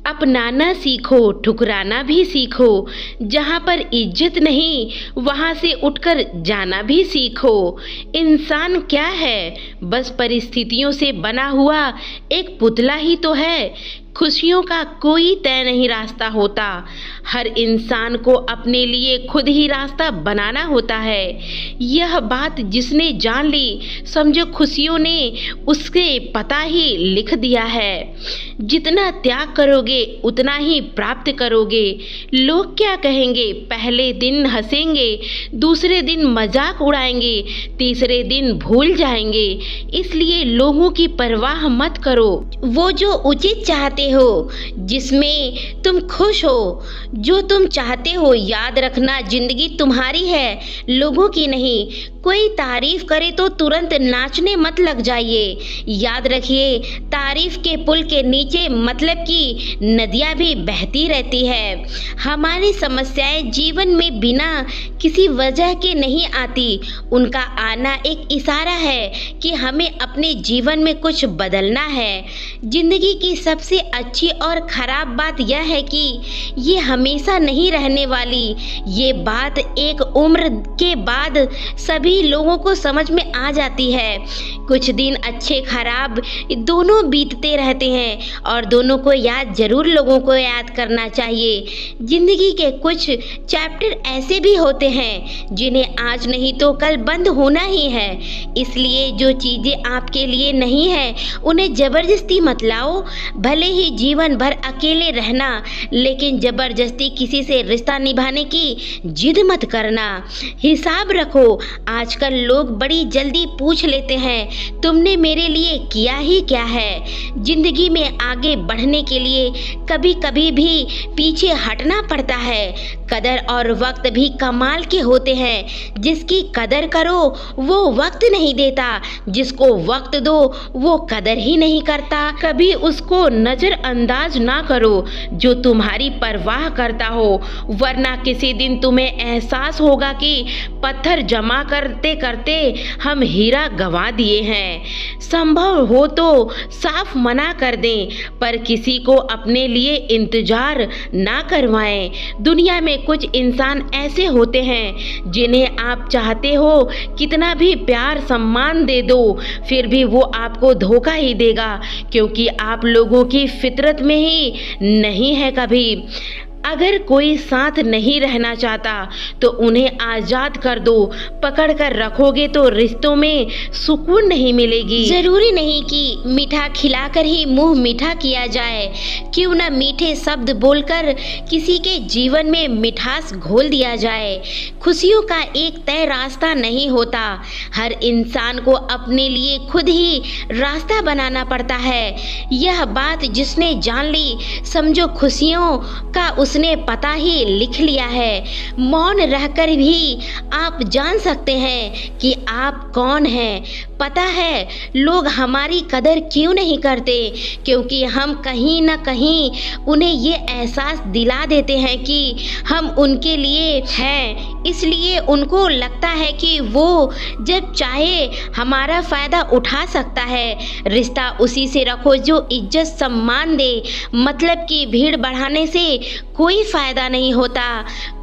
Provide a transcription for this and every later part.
अपनाना सीखो, ठुकराना भी सीखो। जहाँ पर इज्जत नहीं वहाँ से उठकर जाना भी सीखो। इंसान क्या है? बस परिस्थितियों से बना हुआ एक पुतला ही तो है। खुशियों का कोई तय नहीं रास्ता होता। हर इंसान को अपने लिए खुद ही रास्ता बनाना होता है। यह बात जिसने जान ली, समझो खुशियों ने उसके पता ही लिख दिया है। जितना त्याग करोगे उतना ही प्राप्त करोगे। लोग क्या कहेंगे? पहले दिन हंसेंगे, दूसरे दिन मजाक उड़ाएंगे, तीसरे दिन भूल जाएंगे। इसलिए लोगों की परवाह मत करो। वो जो उचित चाहते हो, जिसमें तुम खुश हो, जो तुम चाहते हो, याद रखना जिंदगी तुम्हारी है, लोगों की नहीं। कोई तारीफ करे तो तुरंत नाचने मत लग जाइए। याद रखिए, तारीफ के पुल के नीचे मतलब की नदियाँ भी बहती रहती है। हमारी समस्याएं जीवन में बिना किसी वजह के नहीं आती। उनका आना एक इशारा है कि हमें अपने जीवन में कुछ बदलना है। जिंदगी की सबसे अच्छी और खराब बात यह है कि ये हमेशा नहीं रहने वाली। ये बात एक उम्र के बाद सभी लोगों को समझ में आ जाती है। कुछ दिन अच्छे खराब दोनों बीतते रहते हैं और दोनों को जरूर लोगों को याद करना चाहिए। जिंदगी के कुछ चैप्टर ऐसे भी होते हैं जिन्हें आज नहीं तो कल बंद होना ही है। इसलिए जो चीजें आपके लिए नहीं है उन्हें जबरदस्ती मत लाओ। भले ही जीवन भर अकेले रहना, लेकिन जबरदस्ती किसी से रिश्ता निभाने की जिद मत करना। हिसाब रखो। आजकल लोग बड़ी जल्दी पूछ लेते हैं, तुमने मेरे लिए किया ही क्या है? जिंदगी में आगे बढ़ने के लिए कभी कभी भी पीछे हटना पड़ता है। कदर और वक्त भी कमाल के होते हैं। जिसकी कदर करो वो वक्त नहीं देता, जिसको वक्त दो वो कदर ही नहीं करता। कभी उसको नजरअंदाज ना करो जो तुम्हारी परवाह करता हो, वरना किसी दिन तुम्हें एहसास होगा कि पत्थर जमा करते करते हम हीरा गंवा दिए हैं। संभव हो तो साफ मना कर दें, पर किसी को अपने लिए इंतजार ना करवाएं। दुनिया में कुछ इंसान ऐसे होते हैं जिन्हें आप चाहते हो कितना भी प्यार सम्मान दे दो, फिर भी वो आपको धोखा ही देगा, क्योंकि आप लोगों की फितरत में ही नहीं है कभी। अगर कोई साथ नहीं रहना चाहता तो उन्हें आज़ाद कर दो। पकड़ कर रखोगे तो रिश्तों में सुकून नहीं मिलेगी। जरूरी नहीं कि मीठा खिलाकर ही मुंह मीठा किया जाए। क्यों न मीठे शब्द बोलकर किसी के जीवन में मिठास घोल दिया जाए। खुशियों का एक तय रास्ता नहीं होता। हर इंसान को अपने लिए खुद ही रास्ता बनाना पड़ता है। यह बात जिसने जान ली, समझो खुशियों का उसने पता ही लिख लिया है। मौन रहकर भी आप जान सकते हैं कि आप कौन हैं। पता है लोग हमारी कदर क्यों नहीं करते? क्योंकि हम कहीं ना कहीं उन्हें ये एहसास दिला देते हैं कि हम उनके लिए हैं। इसलिए उनको लगता है कि वो जब चाहे हमारा फ़ायदा उठा सकता है। रिश्ता उसी से रखो जो इज्जत सम्मान दे। मतलब की भीड़ बढ़ाने से कोई फ़ायदा नहीं होता।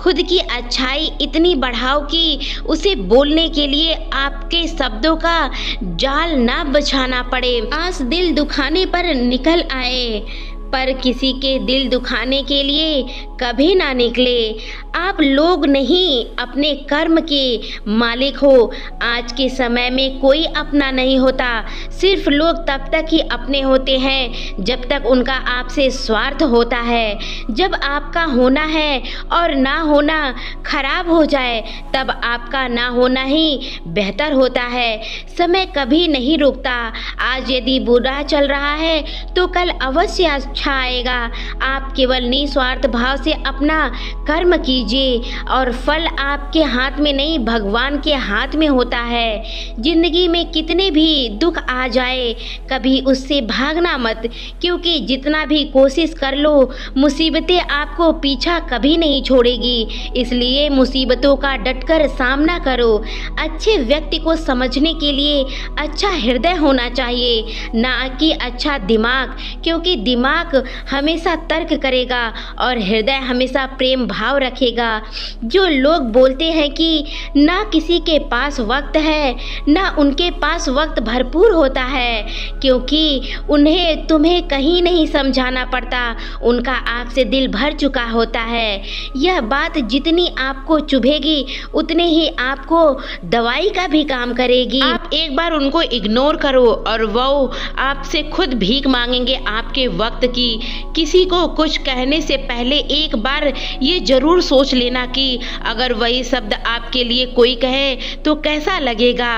खुद की अच्छाई इतनी बढ़ाओ कि उसे बोलने के लिए आपके शब्दों का जाल ना बिछाना पड़े। आस दिल दुखाने पर निकल आए, पर किसी के दिल दुखाने के लिए कभी ना निकले। आप लोग नहीं अपने कर्म के मालिक हो। आज के समय में कोई अपना नहीं होता। सिर्फ लोग तब तक ही अपने होते हैं जब तक उनका आपसे स्वार्थ होता है। जब आपका होना है और ना होना खराब हो जाए, तब आपका ना होना ही बेहतर होता है। समय कभी नहीं रुकता। आज यदि बुरा चल रहा है तो कल अवश्य अच्छा आएगा। आप केवल निस्वार्थ भाव से अपना कर्म कीजिए और फल आपके हाथ में नहीं, भगवान के हाथ में होता है। जिंदगी में कितने भी दुख आ जाए, कभी उससे भागना मत, क्योंकि जितना भी कोशिश कर लो मुसीबतें आपको पीछा कभी नहीं छोड़ेगी। इसलिए मुसीबतों का डटकर सामना करो। अच्छे व्यक्ति को समझने के लिए अच्छा हृदय होना चाहिए, ना कि अच्छा दिमाग, क्योंकि दिमाग दिमाग हमेशा तर्क करेगा और हृदय हमेशा प्रेम भाव रखेगा। जो लोग बोलते हैं कि ना किसी के पास वक्त है, ना उनके पास वक्त भरपूर होता है, क्योंकि उन्हें तुम्हें कहीं नहीं समझाना पड़ता, उनका आँख से दिल भर चुका होता है। यह बात जितनी आपको चुभेगी उतने ही आपको दवाई का भी काम करेगी। आप एक बार उनको इग्नोर करो और वो आपसे खुद भीख मांगेंगे आपके वक्त की। किसी को कुछ कहने से पहले एक बार ये जरूर सोच लेना कि अगर वही शब्द आपके लिए कोई कहे तो कैसा लगेगा।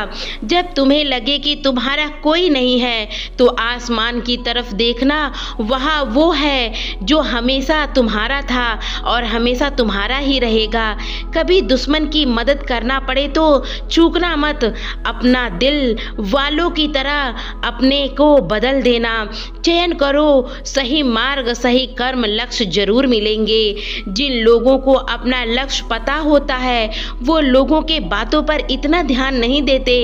जब तुम्हें लगे कि तुम्हारा कोई नहीं है तो आसमान की तरफ देखना, वहाँ वो है जो हमेशा तुम्हारा था और हमेशा तुम्हारा ही रहेगा। कभी दुश्मन की मदद करना पड़े तो चूकना मत। अपना दिल वालों की तरह अपने को बदल देना। चयन करो सही मार्ग, सही कर्म, लक्ष्य जरूर मिलेंगे। जिन लोगों को अपना लक्ष्य पता होता है वो लोगों के बातों पर इतना ध्यान नहीं देते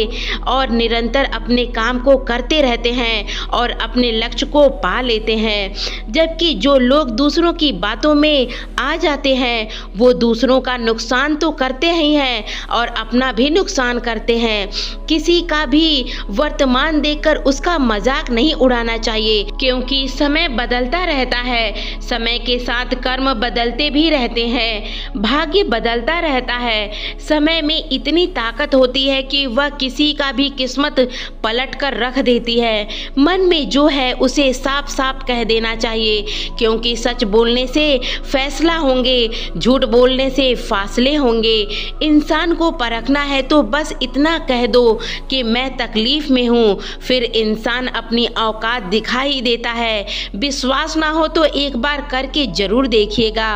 और निरंतर अपने काम को करते रहते हैं और अपने लक्ष्य को पा लेते हैं। जबकि जो लोग दूसरों की बातों में आ जाते हैं वो दूसरों का नुकसान तो करते ही हैं और अपना भी नुकसान करते हैं। किसी का भी वर्तमान देखकर उसका मजाक नहीं उड़ाना चाहिए, क्योंकि समय बदलता रहता है। समय के साथ कर्म बदलते भी रहते हैं, भाग्य बदलता रहता है। समय में इतनी ताकत होती है कि वह किसी का भी किस्मत पलट कर रख देती है। मन में जो है उसे साफ साफ कह देना चाहिए, क्योंकि सच बोलने से फैसला होंगे, झूठ बोलने से फासले होंगे। इंसान को परखना है तो बस इतना कह दो कि मैं तकलीफ में हूँ, फिर इंसान अपनी औकात दिखाई देता है। विश्वास ना हो तो एक बार करके जरूर देखिएगा।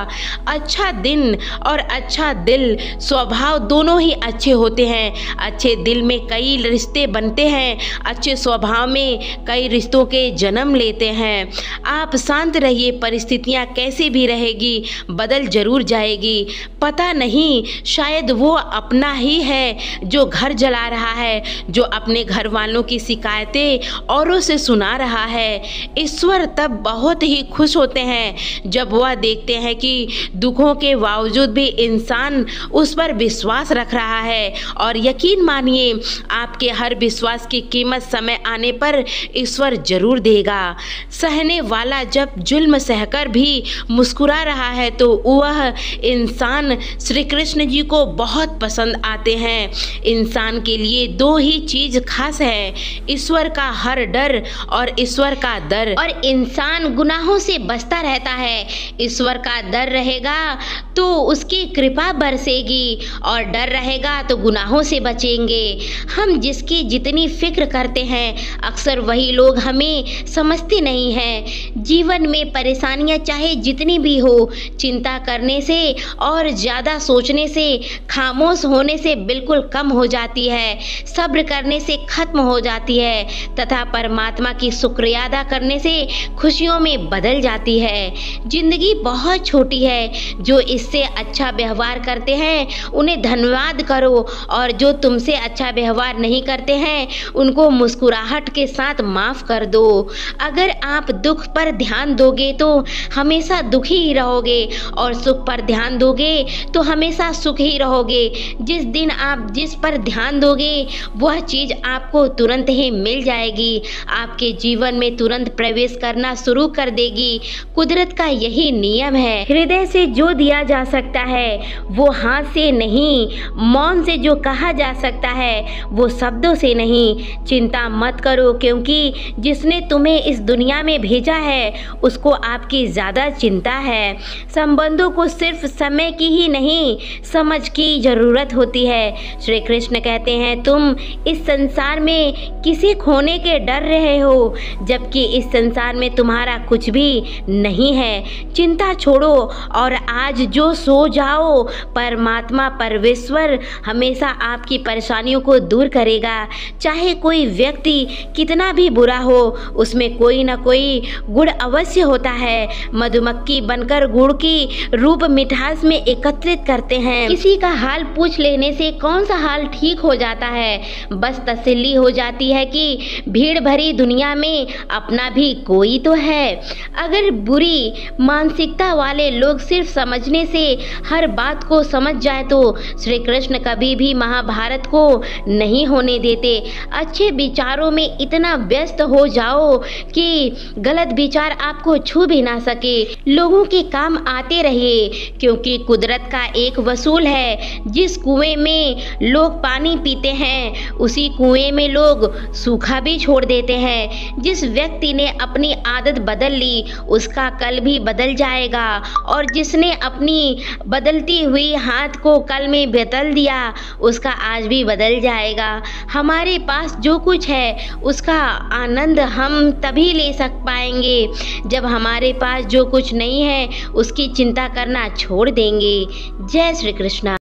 अच्छा दिन और अच्छा दिल, स्वभाव दोनों ही अच्छे होते हैं। अच्छे दिल में कई रिश्ते बनते हैं, अच्छे स्वभाव में कई रिश्तों के जन्म लेते हैं। आप शांत रहिए, परिस्थितियाँ कैसी भी रहेगी बदल जरूर जाएगी। पता नहीं, शायद वो अपना ही है जो घर जला रहा है, जो अपने घर वालों की शिकायतें औरों से सुना रहा है। ईश्वर तब बहुत ही खुश होते हैं जब वह देखते हैं कि दुखों के बावजूद भी इंसान उस पर विश्वास रख रहा है। और यकीन मानिए, आपके हर विश्वास की कीमत समय आने पर ईश्वर जरूर देगा। सहने वाला जब जुल्म सहकर भी मुस्कुरा रहा है तो वह इंसान श्री कृष्ण जी को बहुत पसंद आते हैं। इंसान के लिए दो ही चीज खास है, ईश्वर का हर डर और ईश्वर का दर। और इंसान गुनाहों से बचता रहता है। ईश्वर का डर रहेगा तो उसकी कृपा बरसेगी और डर रहेगा तो गुनाहों से बचेंगे। हम जिसकी जितनी फिक्र करते हैं अक्सर वही लोग हमें समझते नहीं हैं। जीवन में परेशानियां चाहे जितनी भी हो, चिंता करने से और ज़्यादा सोचने से, खामोश होने से बिल्कुल कम हो जाती है, सब्र करने से खत्म हो जाती है तथा परमात्मा की शुक्रिया अदा करने से खुशियों में बदल जाती है। जिंदगी बहुत छोटी है, जो इससे अच्छा व्यवहार करते हैं उन्हें धन्यवाद करो और जो तुमसे अच्छा व्यवहार नहीं करते हैं उनको मुस्कुराहट के साथ माफ़ कर दो। अगर आप दुख पर ध्यान दोगे तो हमेशा दुखी ही रहोगे और सुख पर ध्यान दोगे तो हमेशा सुख ही रहोगे। जिस दिन आप जिस पर ध्यान दोगे वह चीज़ आपको तुरंत ही मिल जाएगी, आपके जीवन में तुरंत प्रवेश करना शुरू कर देगी। कुदरत का यही नियम है। हृदय से जो दिया जा सकता है वो हाथ से नहीं, मौन से जो कहा जा सकता है वो शब्दों से नहीं। चिंता मत करो, क्योंकि जिसने तुम्हें इस दुनिया में भेजा है उसको आपकी ज़्यादा चिंता है। संबंधों को सिर्फ समय की ही नहीं, समझ की ज़रूरत होती है। श्री कृष्ण कहते हैं, तुम इस संसार में किसे खोने के डर रहे हो, जबकि इस संसार में तुम्हारा कुछ भी नहीं है। चिंता छोड़ो और आज जो सो जाओ। परमात्मा परमेश्वर हमेशा आपकी परेशानियों को दूर करेगा। चाहे कोई व्यक्ति कितना भी बुरा हो, उसमें कोई ना कोई गुण अवश्य होता है। है। मधुमक्खी बनकर गुड़ की रूप मिठास में एकत्रित करते हैं। किसी का हाल पूछ लेने से कौन सा हाल ठीक हो जाता है, बस तसल्ली हो जाती है कि भीड़ भरी दुनिया में अपना भी कोई तो है। अगर बुरी मानसिकता वाले लोग सिर्फ समझने से हर बात को समझ जाए तो श्री कृष्ण कभी भी महाभारत को नहीं होने देते। अच्छे विचारों में इतना व्यस्त हो जाओ कि गलत विचार आपको छू भी ना सके। लोगों के काम आते रहिए, क्योंकि कुदरत का एक वसूल है। जिस कुएं में लोग पानी पीते हैं उसी कुएं में लोग सूखा भी छोड़ देते हैं। जिस व्यक्ति ने अपनी आदत बदल ली उसका कल भी बदल जाएगा, और जिसने अपनी बदलती हुई हाथ को कल में बदल दिया उसका आज भी बदल जाएगा। हमारे पास जो कुछ है उसका आनंद हम तभी ले पाएंगे जब हमारे पास जो कुछ नहीं है उसकी चिंता करना छोड़ देंगे। जय श्री कृष्ण।